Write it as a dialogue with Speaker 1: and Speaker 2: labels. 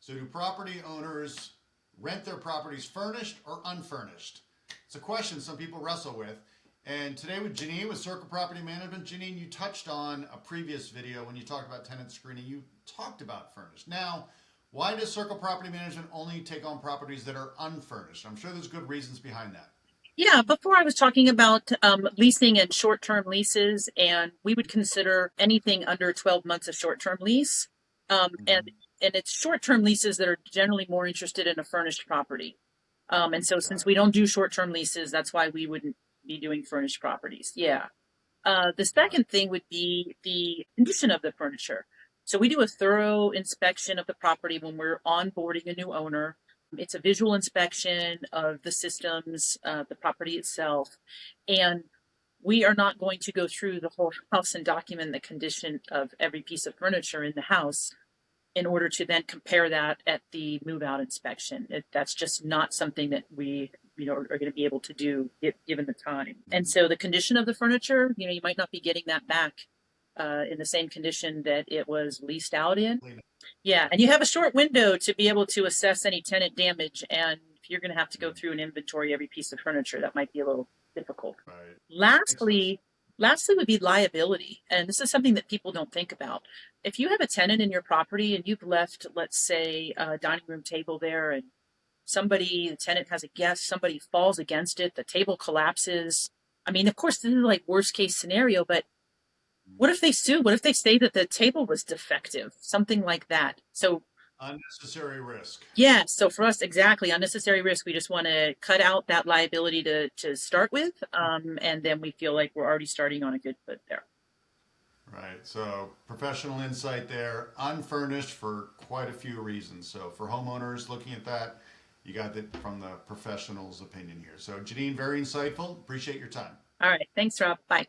Speaker 1: So do property owners rent their properties furnished or unfurnished? It's a question some people wrestle with. And today with Janine with Circle Property Management. Janine, you touched on a previous video when you talked about tenant screening. You talked about furnished. Now, why does Circle Property Management only take on properties that are unfurnished? I'm sure there's good reasons behind that.
Speaker 2: Yeah, before I was talking about leasing and short-term leases, and we would consider anything under 12 months of short-term lease. Um, and
Speaker 1: Mm-hmm.
Speaker 2: and it's short-term leases that are generally more interested in a furnished property. And so
Speaker 1: Got
Speaker 2: since
Speaker 1: it.
Speaker 2: we don't do short-term leases, that's why we wouldn't be doing furnished properties. Yeah. The
Speaker 1: Got
Speaker 2: second thing would be the condition of the furniture. So we do a thorough inspection of the property when we're onboarding a new owner. It's a visual inspection of the systems, the property itself, and we are not going to go through the whole house and document the condition of every piece of furniture in the house in order to then compare that at the move out inspection. That's just not something that we are going to be able to do given the time. And
Speaker 1: it.
Speaker 2: so the condition of the furniture, you might not be getting that back in the same condition that it was leased out in.
Speaker 1: Mm-hmm.
Speaker 2: Yeah, and you have a short window to be able to assess any tenant damage. And if you're going to have to go through and inventory every piece of furniture, that might be a little difficult.
Speaker 1: Right. Makes sense.
Speaker 2: Lastly would be liability. And this is something that people don't think about. If you have a tenant in your property and you've left, let's say, a dining room table there, and the tenant has a guest, somebody falls against it, the table collapses. I mean, of course, this is like worst case scenario, but what if they sue? What if they say that the table was defective? Something like that. So
Speaker 1: Unnecessary risk.
Speaker 2: yeah, so for us, exactly, unnecessary risk. We just want to cut out that liability to start with, and then we feel like we're already starting on a good foot there.
Speaker 1: Right. So professional insight there. Unfurnished for quite a few reasons. So for homeowners looking at that, you got it from the professional's opinion here. So Janine, very insightful. Appreciate your time.
Speaker 2: All right, thanks, Rob. Bye.